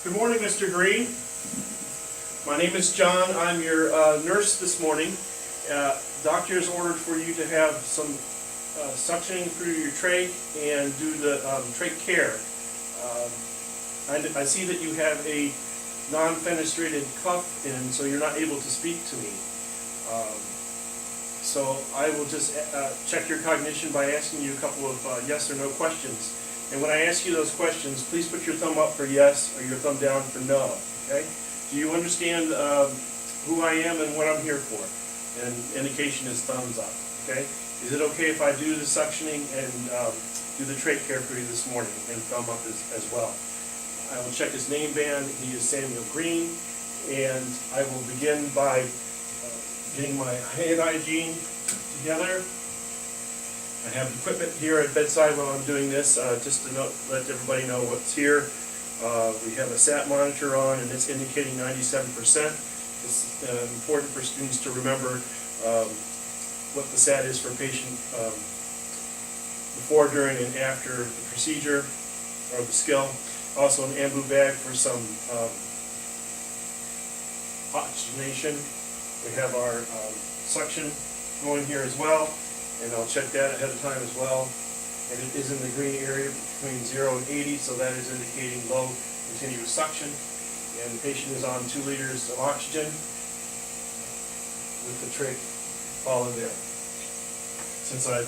Good morning, Mr. Green. My name is John. I'm your nurse this morning. Doctor has ordered for you to have some suctioning through your trach and do the trach care. I see that you have a non-fenestrated cuff in, so you're not able to speak to me. So I will just check your cognition by asking you a couple of yes or no questions. And when I ask you those questions, please put your thumb up for yes or your thumb down for no, okay? Do you understand who I am and what I'm here for? And indication is thumbs up, okay? Is it okay if I do the suctioning and do the trach care for you this morning, and thumb up as well? I will check his name band. He is Samuel Green, and I will begin by getting my hand hygiene together. I have equipment here at bedside while I'm doing this, just to let everybody know what's here. We have a SAT monitor on, and it's indicating 97%. It's important for students to remember what the SAT is for patient before, during, and after the procedure or the skill. Also an ambu bag for some oxygenation. We have our suction going here as well, and I'll check that ahead of time as well. And it is in the green area between 0 and 80, so that is indicating low continuous suction. And the patient is on 2 liters of oxygen with the trach all in there. Since I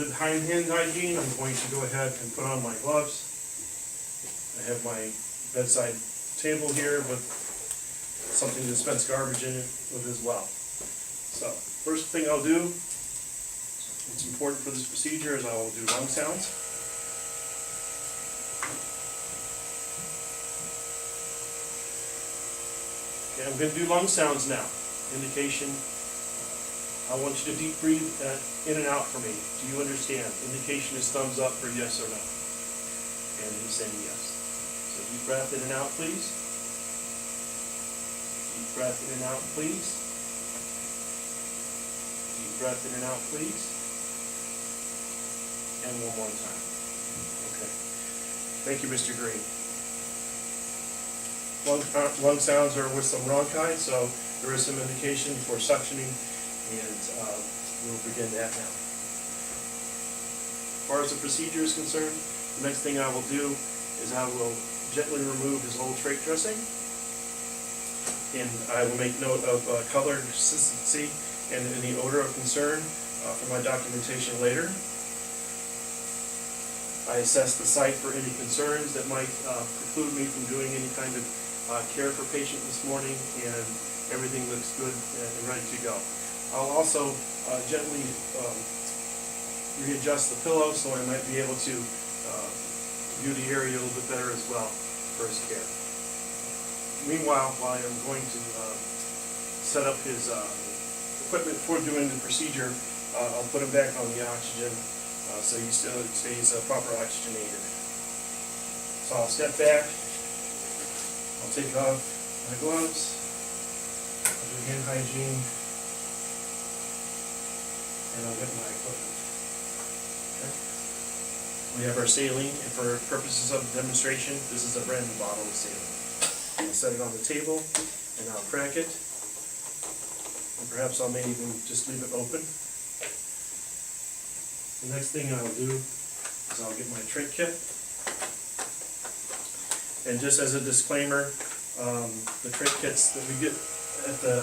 did hand hygiene, I'm going to go ahead and put on my gloves. I have my bedside table here with something to dispense garbage in it with as well. So, first thing I'll do, what's important for this procedure, is I will do lung sounds. Okay, I'm going to do lung sounds now. Indication, I want you to deep breathe in and out for me. Do you understand? Indication is thumbs up for yes or no. And he's saying yes. So deep breath in and out, please. Deep breath in and out, please. Deep breath in and out, please. And one more time. Okay. Thank you, Mr. Green. Lung sounds are with some bronchi, so there is some indication for suctioning, and we'll begin that now. As far as the procedure is concerned, the next thing I will do is I will gently remove his whole trach dressing, and I will make note of color, consistency, and any odor of concern for my documentation later. I assess the site for any concerns that might preclude me from doing any kind of care for patient this morning, and everything looks good and ready to go. I'll also gently readjust the pillow so I might be able to view the area a little bit better as well for his care. Meanwhile, while I'm going to set up his equipment for doing the procedure, I'll put him back on the oxygen so he still stays proper oxygenated. So I'll step back, I'll take off my gloves, I'll do hand hygiene, and I'll get my equipment. Okay. We have our saline, and for purposes of demonstration, this is a brand new bottle of saline. I'll set it on the table, and I'll crack it, and perhaps I may even just leave it open. The next thing I'll do is I'll get my trach kit. And just as a disclaimer, the trach kits that we get at the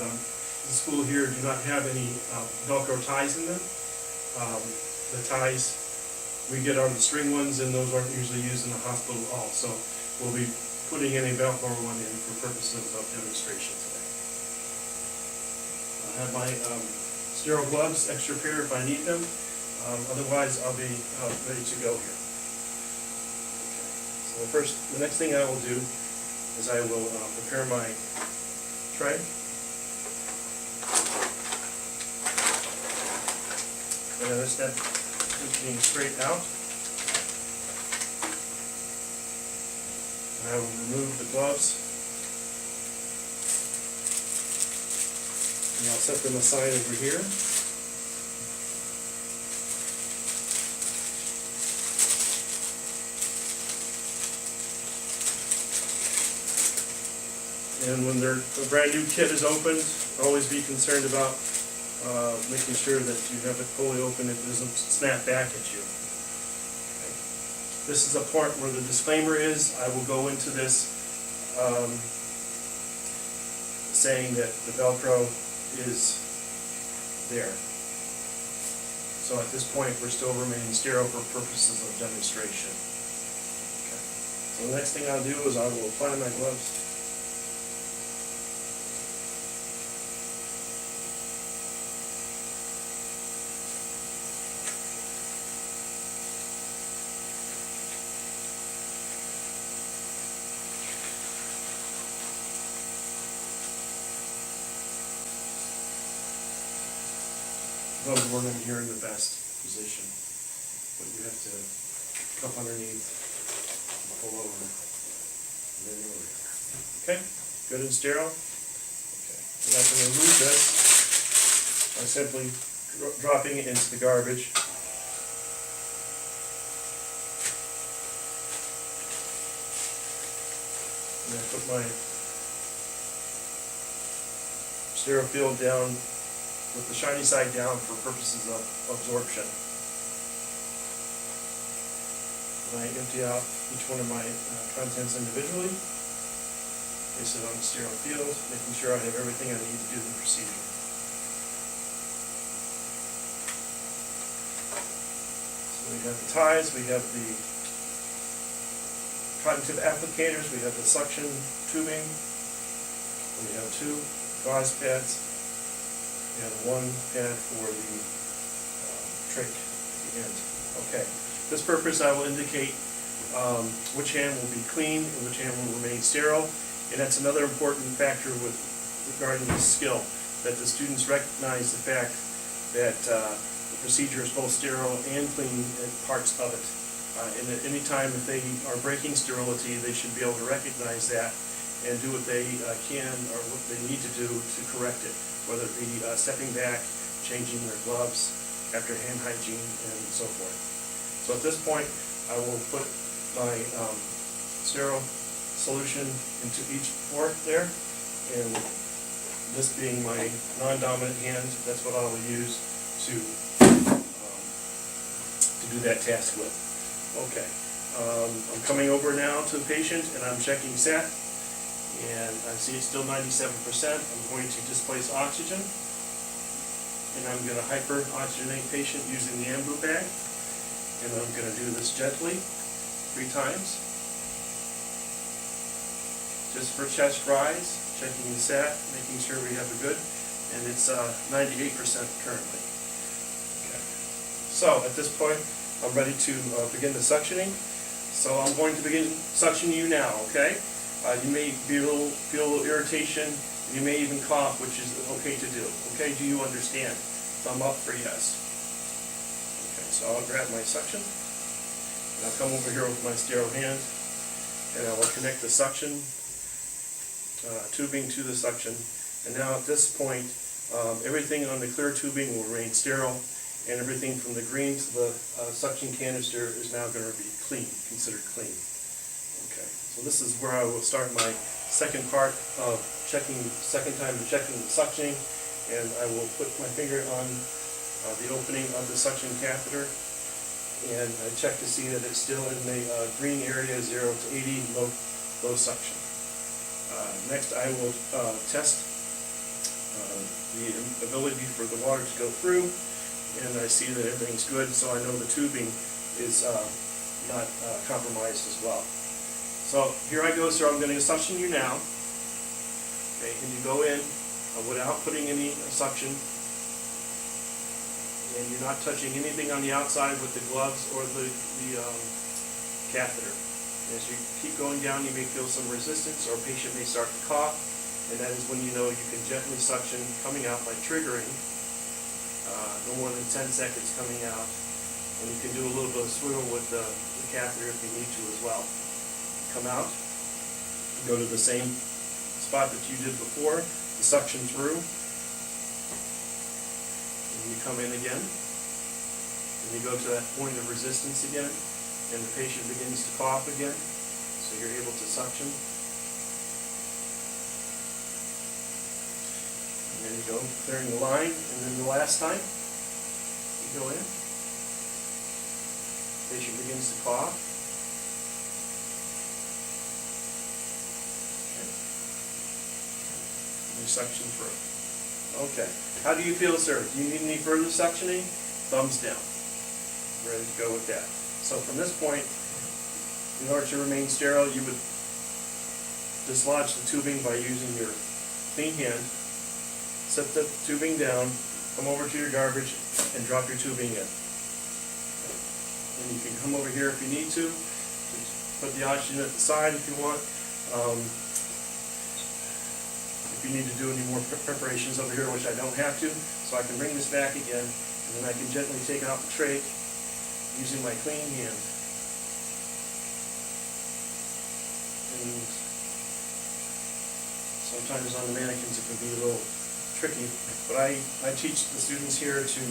school here do not have any Velcro ties in them. The ties we get are the string ones, and those aren't usually used in the hospital at all. So we'll be putting in a Velcro one in for purposes of demonstration today. I have my sterile gloves, extra pair if I need them. Otherwise, I'll be ready to go here. Okay. So the next thing I will do is I will prepare my tray. And as that is being straight out, I will remove the gloves, and I'll set them aside over here. And when a brand new kit is opened, always be concerned about making sure that you have it fully open, it doesn't snap back at you. Okay. This is a part where the disclaimer is. I will go into this saying that the Velcro is there. So at this point, we're still remaining sterile for purposes of demonstration. Okay. So the next thing I'll do is I will apply my gloves. Gloves weren't in here in the best position, but you have to cup underneath, pull over, and then you're there. Okay, good and sterile. Okay, and I can remove this by simply dropping it into the garbage. And I put my sterile field down with the shiny side down for purposes of absorption. And I empty out each one of my contents individually, place it on the sterile field, making sure I have everything I need to do the procedure. So we have the ties, we have the cotton tip applicators, we have the suction tubing, we have 2 gauze pads, and 1 pad for the trach at the end. Okay. For this purpose, I will indicate which hand will be clean and which hand will remain sterile. And that's another important factor regarding this skill, that the students recognize the fact that the procedure is both sterile and clean at parts of it. And at any time, if they are breaking sterility, they should be able to recognize that and do what they can or what they need to do to correct it, whether it be stepping back, changing their gloves after hand hygiene, and so forth. So at this point, I will put my sterile solution into each port there, and this being my non-dominant hand, that's what I will use to do that task with. Okay, I'm coming over now to the patient, and I'm checking SAT. And I see it's still 97%. I'm going to displace oxygen, and I'm going to hyper-oxygenate patient using the ambu bag. And I'm going to do this gently 3 times. Just for chest rise, checking the SAT, making sure we have a good, and it's 98% currently. Okay. So at this point, I'm ready to begin the suctioning. So I'm going to begin suctioning you now, okay? You may feel a little irritation, and you may even cough, which is okay to do. Okay, do you understand? Thumb up for yes. Okay, so I'll grab my suction, and I'll come over here with my sterile hand, and I will connect the suction tubing to the suction. And now at this point, everything on the clear tubing will remain sterile, and everything from the green to the suction canister is now going to be clean, considered clean. So this is where I will start my second part of checking the suctioning, and I will put my finger on the opening of the suction catheter, and I check to see that it's still in the green area, 0 to 80, low suction. Next, I will test the ability for the water to go through, and I see that everything's good, so I know the tubing is not compromised as well. So here I go, sir. I'm going to suction you now. Okay, and you go in without putting any suction, and you're not touching anything on the outside with the gloves or the catheter. And as you keep going down, you may feel some resistance, or a patient may start to cough, and that is when you know you can gently suction coming out by triggering, no more than 10 seconds coming out, and you can do a little bit of swirl with the catheter if you need to as well. Come out, go to the same spot that you did before, the suction through, and you come in again, and you go to that point of resistance again, and the patient begins to cough again, so you're able to suction. There you go, clearing the line. And then the last time, you go in. Patient begins to cough. Okay. You suction through. Okay. How do you feel, sir? Do you need any further suctioning? Thumbs down. Ready to go with that. So from this point, in order to remain sterile, you would dislodge the tubing by using your clean hand. Set the tubing down, come over to your garbage, and drop your tubing in. And you can come over here if you need to put the oxygen at the side if you want. If you need to do any more preparations over here, which I don't have to, so I can bring this back again, and then I can gently take out the trach using my clean hand. And sometimes on the mannequins it can be a little tricky, but I teach the students here to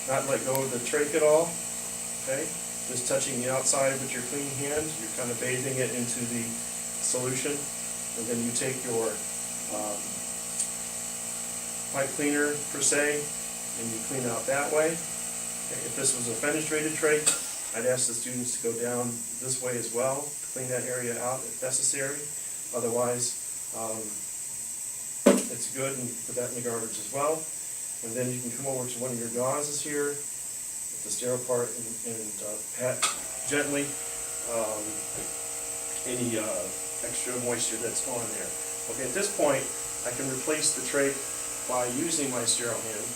not let go of the trach at all, okay? Just touching the outside with your clean hand, you're kind of bathing it into the solution, and then you take your pipe cleaner, per se, and you clean out that way. Okay, if this was a fenestrated trach, I'd ask the students to go down this way as well, to clean that area out if necessary. Otherwise, it's good, and put that in the garbage as well. And then you can come over to one of your gauzes here, with the sterile part, and pat gently any extra moisture that's on there. Okay, at this point, I can replace the trach by using my sterile hand.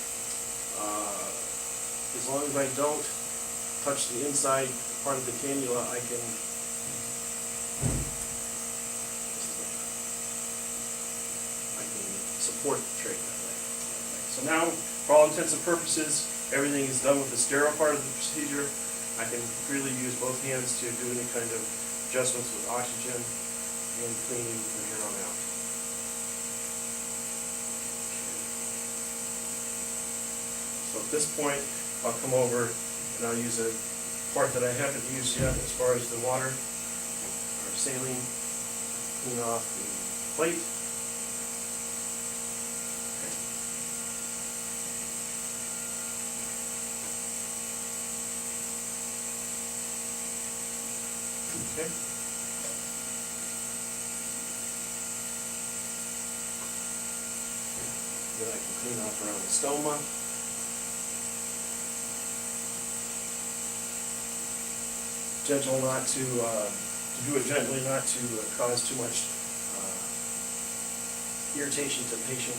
As long as I don't touch the inside part of the cannula, I can support the trach that way. So now, for all intents and purposes, everything is done with the sterile part of the procedure. I can freely use both hands to do any kind of adjustments with oxygen and cleaning from here on out. So at this point, I'll come over and I'll use a part that I haven't used yet as far as the water, or saline, clean off the plate. Okay. Then I can clean off around the stoma. Gentle, not to do it gently, not to cause too much irritation to the patient.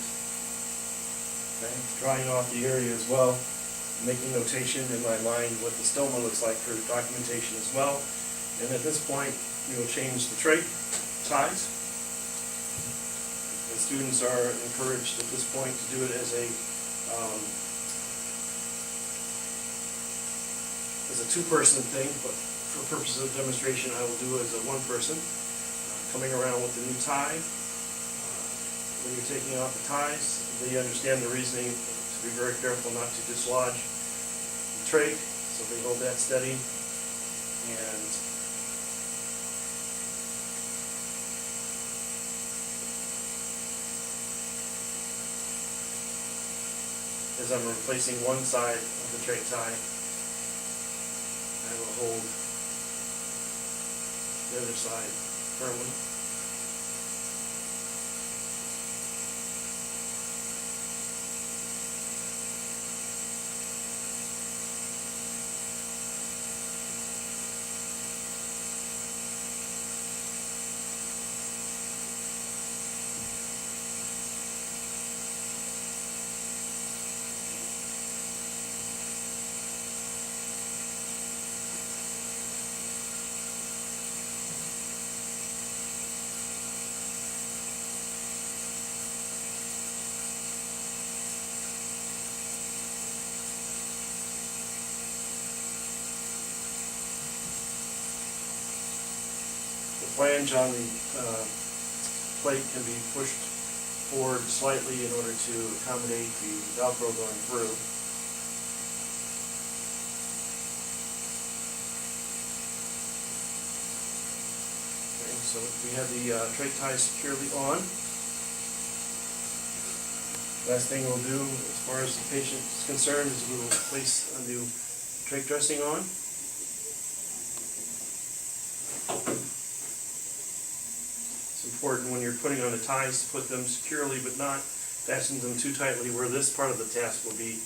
Okay. Drying off the area as well, making notation in my mind what the stoma looks like for documentation as well. And at this point, we will change the trach ties. The students are encouraged at this point to do it as a two-person thing, but for purposes of demonstration, I will do it as a one-person. Coming around with the new tie. When you're taking off the ties, they understand the reasoning to be very careful not to dislodge the trach, so they hold that steady. And as I'm replacing one side of the trach tie, I will hold the other side firmly. The flange on the plate can be pushed forward slightly in order to accommodate the Velcro going through. Okay, so we have the trach tie securely on. Last thing we'll do, as far as the patient is concerned, is we will place a new trach dressing on. It's important when you're putting on the ties to put them securely, but not fasten them too tightly, where this part of the task will be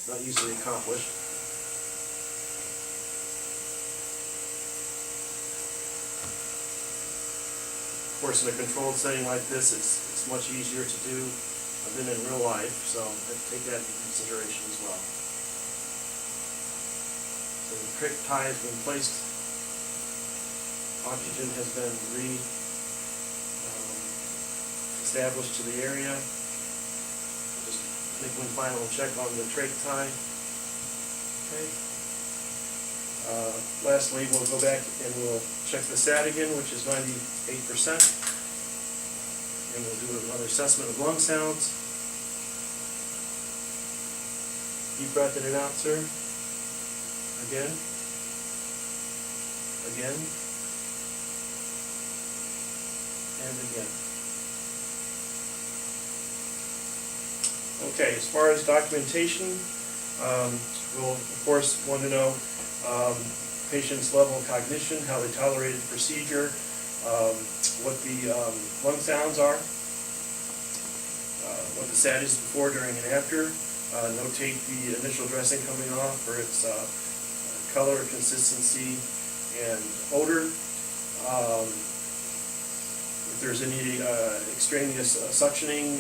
not easily accomplished. Of course, in a controlled setting like this, it's much easier to do than in real life, so take that into consideration as well. So the trach tie has been placed. Oxygen has been established to the area. Just make one final check on the trach tie. Okay. Lastly, we'll go back and we'll check the SAT again, which is 98%. And we'll do another assessment of lung sounds. Deep breath in and out, sir. Again. Again. And again. Okay, as far as documentation, we'll of course want to know patient's level of cognition, how they tolerated the procedure, what the lung sounds are, what the SAT is before, during, and after. Notate the initial dressing coming off for its color, consistency, and odor. If there's any extraneous suctioning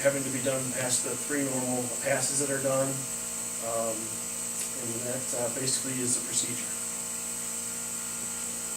having to be done past the 3 normal passes that are done, and that basically is the procedure.